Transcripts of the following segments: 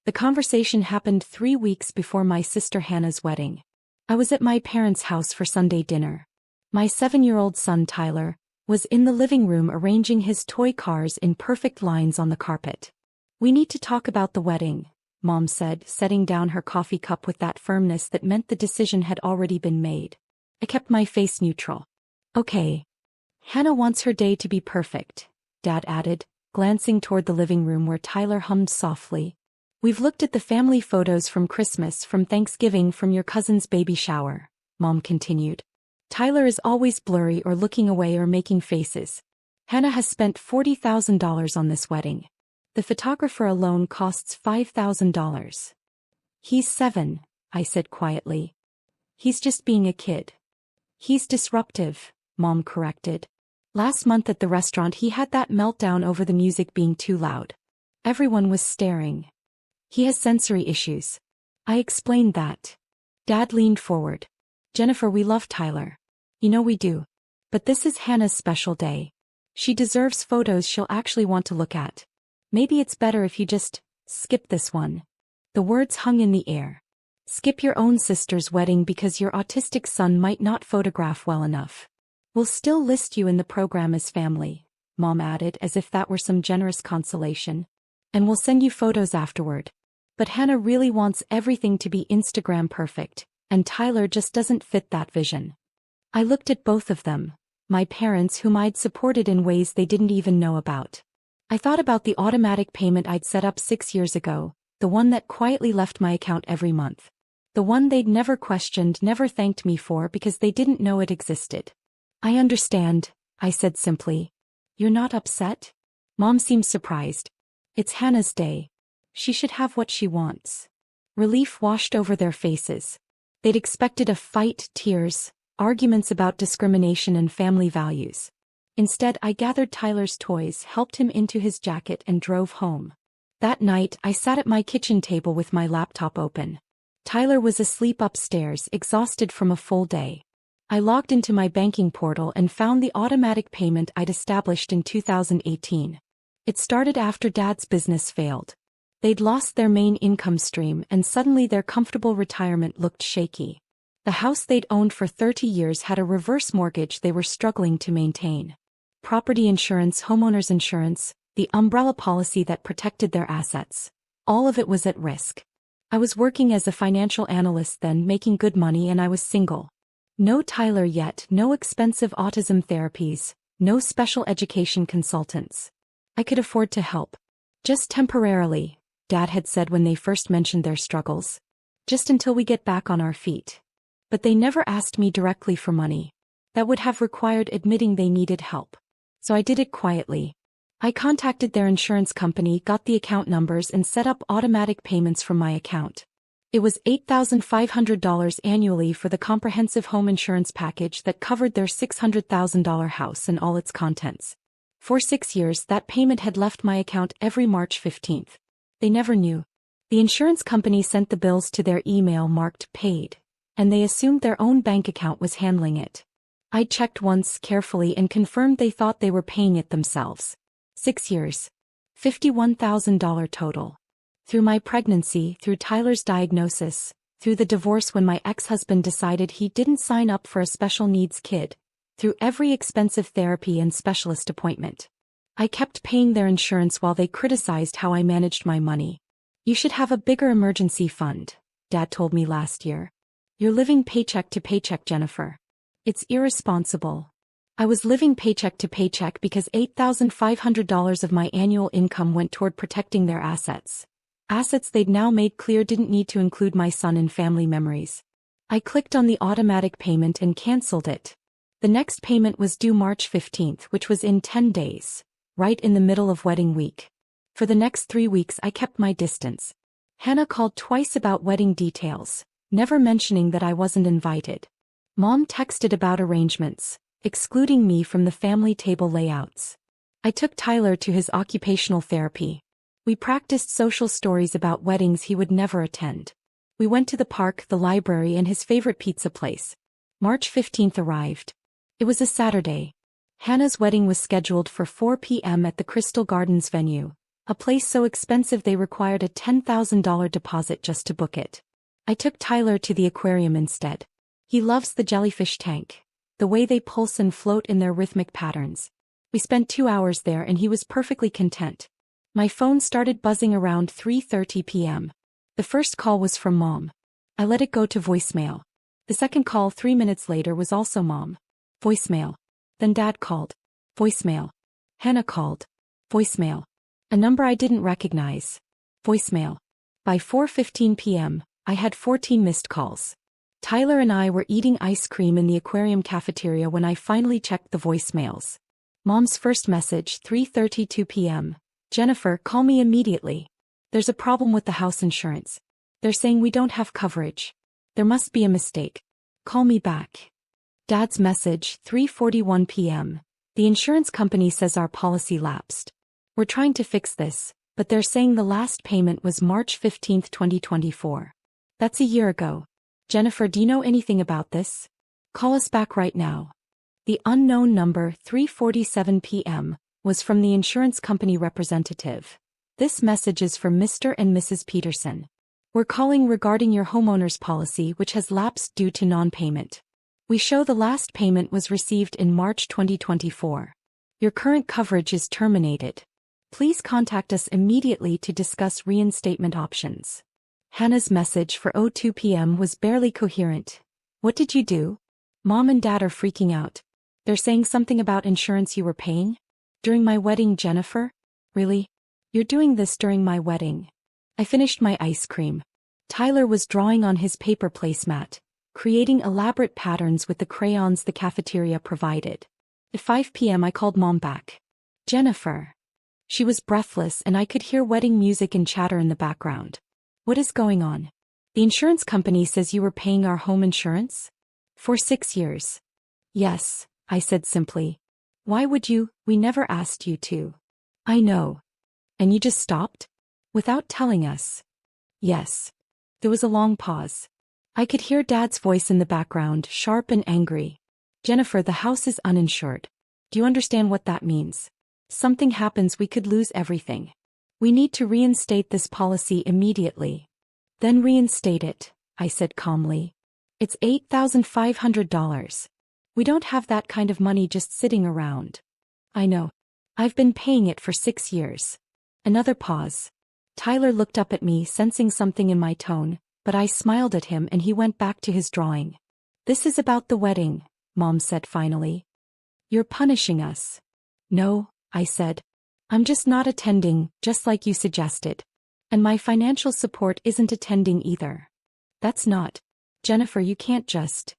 The conversation happened 3 weeks before my sister Hannah's wedding. I was at my parents' house for Sunday dinner. My 7-year-old son Tyler was in the living room arranging his toy cars in perfect lines on the carpet. "We need to talk about the wedding," Mom said, setting down her coffee cup with that firmness that meant the decision had already been made. I kept my face neutral. "Okay. Hannah wants her day to be perfect," Dad added, glancing toward the living room where Tyler hummed softly. "We've looked at the family photos from Christmas, from Thanksgiving, from your cousin's baby shower," Mom continued. "Tyler is always blurry or looking away or making faces. Hannah has spent $40,000 on this wedding. The photographer alone costs $5,000. "He's 7, I said quietly. "He's just being a kid." "He's disruptive," Mom corrected. "Last month at the restaurant he had that meltdown over the music being too loud. Everyone was staring. He has sensory issues." I explained that. Dad leaned forward. "Jennifer, we love Tyler. You know we do. But this is Hannah's special day. She deserves photos she'll actually want to look at. Maybe it's better if you just skip this one." The words hung in the air. "Skip your own sister's wedding because your autistic son might not photograph well enough. We'll still list you in the program as family," Mom added as if that were some generous consolation. "And we'll send you photos afterward. But Hannah really wants everything to be Instagram perfect, and Tyler just doesn't fit that vision." I looked at both of them, my parents whom I'd supported in ways they didn't even know about. I thought about the automatic payment I'd set up 6 years ago, the one that quietly left my account every month. The one they'd never questioned, never thanked me for because they didn't know it existed. "I understand," I said simply. "You're not upset?" Mom seemed surprised. "It's Hannah's day. She should have what she wants." Relief washed over their faces. They'd expected a fight, tears, arguments about discrimination and family values. Instead, I gathered Tyler's toys, helped him into his jacket, and drove home. That night, I sat at my kitchen table with my laptop open. Tyler was asleep upstairs, exhausted from a full day. I logged into my banking portal and found the automatic payment I'd established in 2018. It started after Dad's business failed. They'd lost their main income stream and suddenly their comfortable retirement looked shaky. The house they'd owned for 30 years had a reverse mortgage they were struggling to maintain. Property insurance, homeowners insurance, the umbrella policy that protected their assets. All of it was at risk. I was working as a financial analyst then, making good money, and I was single. No Tyler yet, no expensive autism therapies, no special education consultants. I could afford to help. "Just temporarily," Dad had said when they first mentioned their struggles. "Just until we get back on our feet." But they never asked me directly for money. That would have required admitting they needed help. So I did it quietly. I contacted their insurance company, got the account numbers, and set up automatic payments from my account. It was $8,500 annually for the comprehensive home insurance package that covered their $600,000 house and all its contents. For 6 years, that payment had left my account every March 15th. They never knew. The insurance company sent the bills to their email marked paid, and they assumed their own bank account was handling it. I checked once carefully and confirmed they thought they were paying it themselves. 6 years. $51,000 total. Through my pregnancy, through Tyler's diagnosis, through the divorce when my ex-husband decided he didn't sign up for a special needs kid, through every expensive therapy and specialist appointment. I kept paying their insurance while they criticized how I managed my money. "You should have a bigger emergency fund," Dad told me last year. "You're living paycheck to paycheck, Jennifer. It's irresponsible." I was living paycheck to paycheck because $8,500 of my annual income went toward protecting their assets. Assets they'd now made clear didn't need to include my son in family memories. I clicked on the automatic payment and canceled it. The next payment was due March 15th, which was in 10 days, right in the middle of wedding week. For the next 3 weeks I kept my distance. Hannah called twice about wedding details, never mentioning that I wasn't invited. Mom texted about arrangements, excluding me from the family table layouts. I took Tyler to his occupational therapy. We practiced social stories about weddings he would never attend. We went to the park, the library, and his favorite pizza place. March 15th arrived. It was a Saturday. Hannah's wedding was scheduled for 4 p.m. at the Crystal Gardens venue, A place so expensive they required a $10,000 deposit just to book it. I took Tyler to the aquarium instead. He loves the jellyfish tank, the way they pulse and float in their rhythmic patterns. We spent 2 hours there and he was perfectly content. My phone started buzzing around 3:30 p.m. The first call was from Mom. I let it go to voicemail. The second call 3 minutes later was also Mom. Voicemail. Then Dad called. Voicemail. Hannah called. Voicemail. A number I didn't recognize. Voicemail. By 4:15 p.m., I had 14 missed calls. Tyler and I were eating ice cream in the aquarium cafeteria when I finally checked the voicemails. Mom's first message, 3:32 p.m. Jennifer, call me immediately. There's a problem with the house insurance. They're saying we don't have coverage. There must be a mistake. Call me back. Dad's message, 3:41 p.m. The insurance company says our policy lapsed. We're trying to fix this, but they're saying the last payment was March 15, 2024. That's a year ago. Jennifer, do you know anything about this? Call us back right now. The unknown number, 3:47 p.m., was from the insurance company representative. This message is for Mr. and Mrs. Peterson. We're calling regarding your homeowner's policy which has lapsed due to non-payment. We show the last payment was received in March 2024. Your current coverage is terminated. Please contact us immediately to discuss reinstatement options. Hannah's message for 02 p.m. was barely coherent. What did you do? Mom and Dad are freaking out. They're saying something about insurance you were paying? During my wedding, Jennifer? Really? You're doing this during my wedding. I finished my ice cream. Tyler was drawing on his paper placemat, creating elaborate patterns with the crayons the cafeteria provided. At 5 p.m. I called Mom back. Jennifer. She was breathless and I could hear wedding music and chatter in the background. What is going on? The insurance company says you were paying our home insurance? For 6 years. Yes, I said simply. Why would you? We never asked you to. I know. And you just stopped? Without telling us. Yes. There was a long pause. I could hear Dad's voice in the background, sharp and angry. Jennifer, the house is uninsured. Do you understand what that means? Something happens, we could lose everything. We need to reinstate this policy immediately. Then reinstate it, I said calmly. It's $8,500. We don't have that kind of money just sitting around. I know. I've been paying it for 6 years. Another pause. Tyler looked up at me, sensing something in my tone, but I smiled at him and he went back to his drawing. This is about the wedding, Mom said finally. You're punishing us. No, I said. I'm just not attending, just like you suggested. And my financial support isn't attending either. That's not. Jennifer, you can't just.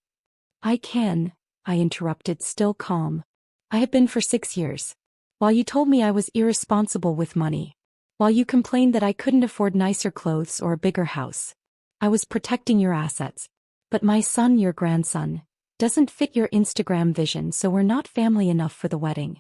I can, I interrupted, still calm. I have been for 6 years. While you told me I was irresponsible with money. While you complained that I couldn't afford nicer clothes or a bigger house. I was protecting your assets. But my son, your grandson, doesn't fit your Instagram vision, so we're not family enough for the wedding.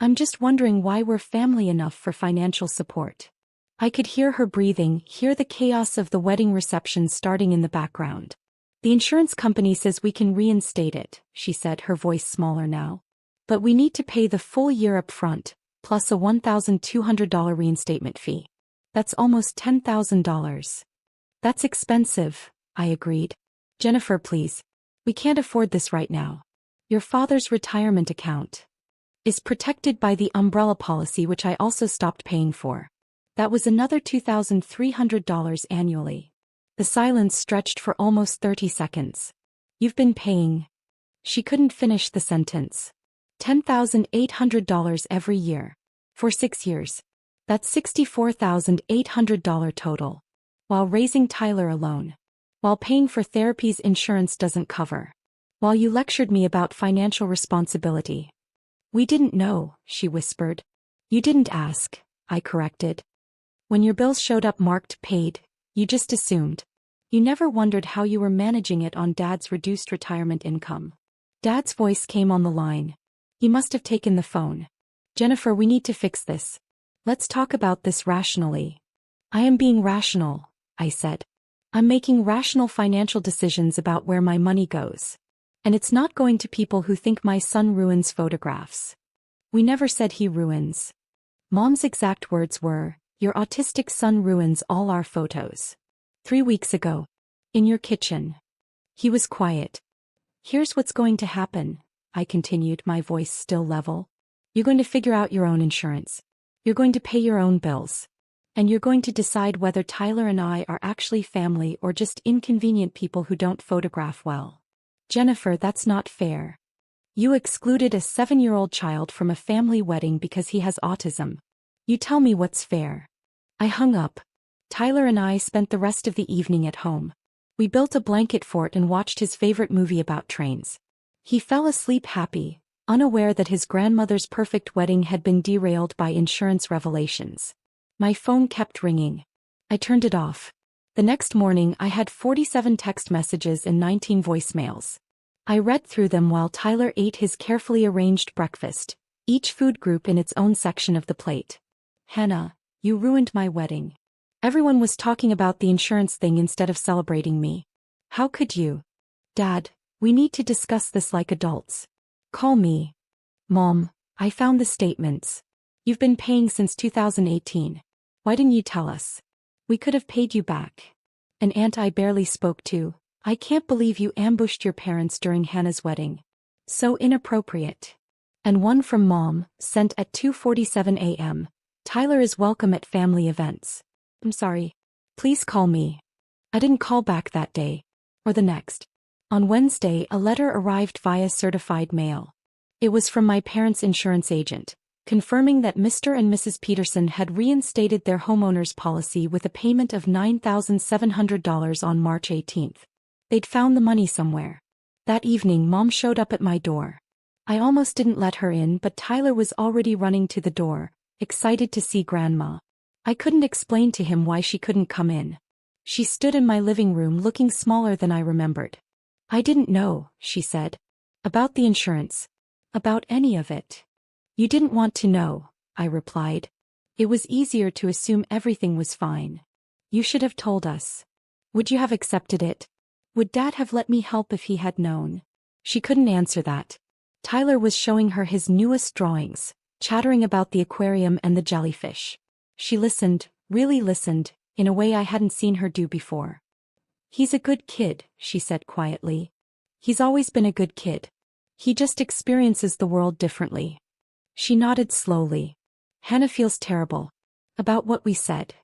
I'm just wondering why we're family enough for financial support. I could hear her breathing, hear the chaos of the wedding reception starting in the background. The insurance company says we can reinstate it, she said, her voice smaller now. But we need to pay the full year up front, plus a $1,200 reinstatement fee. That's almost $10,000. That's expensive, I agreed. Jennifer, please. We can't afford this right now. Your father's retirement account is protected by the umbrella policy, which I also stopped paying for. That was another $2,300 annually. The silence stretched for almost 30 seconds. You've been paying. She couldn't finish the sentence. $10,800 every year. For 6 years. That's $64,800 total. While raising Tyler alone. While paying for therapies insurance doesn't cover. While you lectured me about financial responsibility. We didn't know, she whispered. You didn't ask, I corrected. When your bills showed up marked paid, you just assumed. You never wondered how you were managing it on Dad's reduced retirement income. Dad's voice came on the line. He must have taken the phone. Jennifer, we need to fix this. Let's talk about this rationally. I am being rational, I said. I'm making rational financial decisions about where my money goes. And it's not going to people who think my son ruins photographs. We never said he ruins. Mom's exact words were, Your autistic son ruins all our photos. 3 weeks ago. In your kitchen. He was quiet. Here's what's going to happen, I continued, my voice still level. You're going to figure out your own insurance. You're going to pay your own bills. And you're going to decide whether Tyler and I are actually family or just inconvenient people who don't photograph well. Jennifer, that's not fair. You excluded a 7-year-old child from a family wedding because he has autism. You tell me what's fair. I hung up. Tyler and I spent the rest of the evening at home. We built a blanket fort and watched his favorite movie about trains. He fell asleep happy, unaware that his grandmother's perfect wedding had been derailed by insurance revelations. My phone kept ringing. I turned it off. The next morning I had 47 text messages and 19 voicemails. I read through them while Tyler ate his carefully arranged breakfast, each food group in its own section of the plate. Hannah, you ruined my wedding. Everyone was talking about the insurance thing instead of celebrating me. How could you? Dad, we need to discuss this like adults. Call me. Mom, I found the statements. You've been paying since 2018. Why didn't you tell us? We could have paid you back. An aunt I barely spoke to. I can't believe you ambushed your parents during Hannah's wedding. So inappropriate. And one from Mom, sent at 2:47 a.m. Tyler is welcome at family events. I'm sorry. Please call me. I didn't call back that day. Or the next. On Wednesday, a letter arrived via certified mail. It was from my parents' insurance agent, confirming that Mr. and Mrs. Peterson had reinstated their homeowner's policy with a payment of $9,700 on March 18th. They'd found the money somewhere. That evening, Mom showed up at my door. I almost didn't let her in, but Tyler was already running to the door, excited to see Grandma. I couldn't explain to him why she couldn't come in. She stood in my living room looking smaller than I remembered. I didn't know, she said. About the insurance. About any of it. You didn't want to know, I replied. It was easier to assume everything was fine. You should have told us. Would you have accepted it? Would Dad have let me help if he had known? She couldn't answer that. Tyler was showing her his newest drawings, chattering about the aquarium and the jellyfish. She listened, really listened, in a way I hadn't seen her do before. He's a good kid, she said quietly. He's always been a good kid. He just experiences the world differently. She nodded slowly. Hannah feels terrible. About what we said.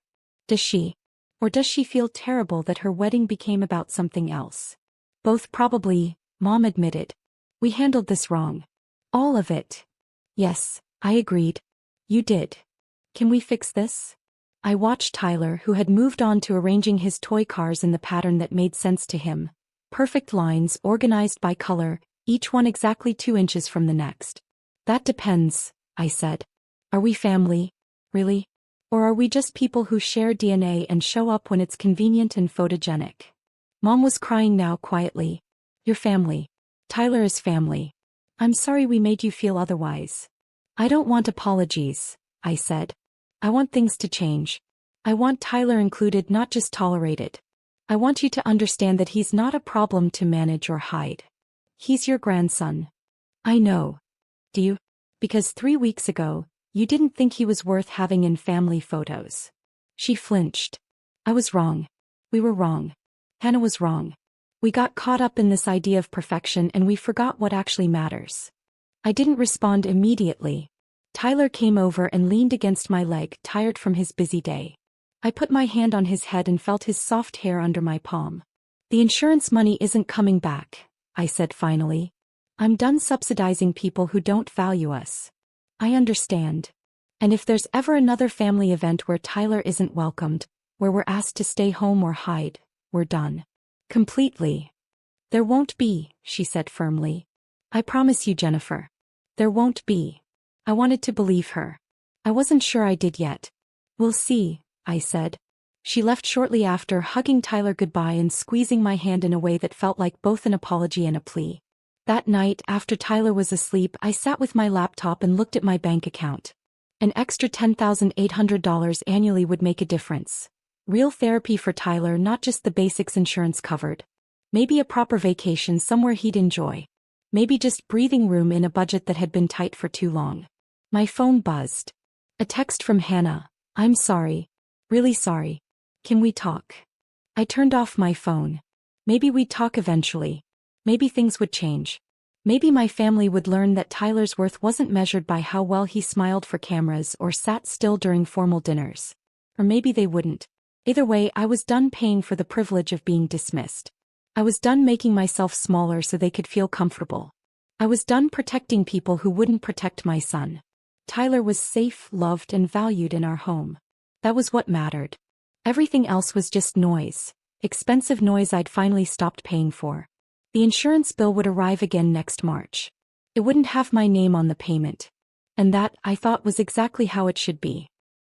Does she? Or does she feel terrible that her wedding became about something else? Both probably, Mom admitted. We handled this wrong. All of it. Yes, I agreed. You did. Can we fix this? I watched Tyler, who had moved on to arranging his toy cars in the pattern that made sense to him. Perfect lines organized by color, each one exactly 2 inches from the next. That depends, I said. Are we family? Really? Or are we just people who share DNA and show up when it's convenient and photogenic? Mom was crying now quietly. Your family. Tyler is family. I'm sorry we made you feel otherwise. I don't want apologies, I said. I want things to change. I want Tyler included, not just tolerated. I want you to understand that he's not a problem to manage or hide. He's your grandson. I know. Do you? Because 3 weeks ago, you didn't think he was worth having in family photos. She flinched. I was wrong. We were wrong. Hannah was wrong. We got caught up in this idea of perfection and we forgot what actually matters. I didn't respond immediately. Tyler came over and leaned against my leg, tired from his busy day. I put my hand on his head and felt his soft hair under my palm. The insurance money isn't coming back, I said finally. I'm done subsidizing people who don't value us. I understand. And if there's ever another family event where Tyler isn't welcomed, where we're asked to stay home or hide, we're done. Completely. There won't be, she said firmly. I promise you, Jennifer. There won't be. I wanted to believe her. I wasn't sure I did yet. We'll see, I said. She left shortly after, hugging Tyler goodbye and squeezing my hand in a way that felt like both an apology and a plea. That night, after Tyler was asleep, I sat with my laptop and looked at my bank account. An extra $10,800 annually would make a difference. Real therapy for Tyler, not just the basics insurance covered. Maybe a proper vacation somewhere he'd enjoy. Maybe just breathing room in a budget that had been tight for too long. My phone buzzed. A text from Hannah. I'm sorry. Really sorry. Can we talk? I turned off my phone. Maybe we'd talk eventually. Maybe things would change. Maybe my family would learn that Tyler's worth wasn't measured by how well he smiled for cameras or sat still during formal dinners. Or maybe they wouldn't. Either way, I was done paying for the privilege of being dismissed. I was done making myself smaller so they could feel comfortable. I was done protecting people who wouldn't protect my son. Tyler was safe, loved, and valued in our home. That was what mattered. Everything else was just noise. Expensive noise I'd finally stopped paying for. The insurance bill would arrive again next March. It wouldn't have my name on the payment. And that, I thought, was exactly how it should be.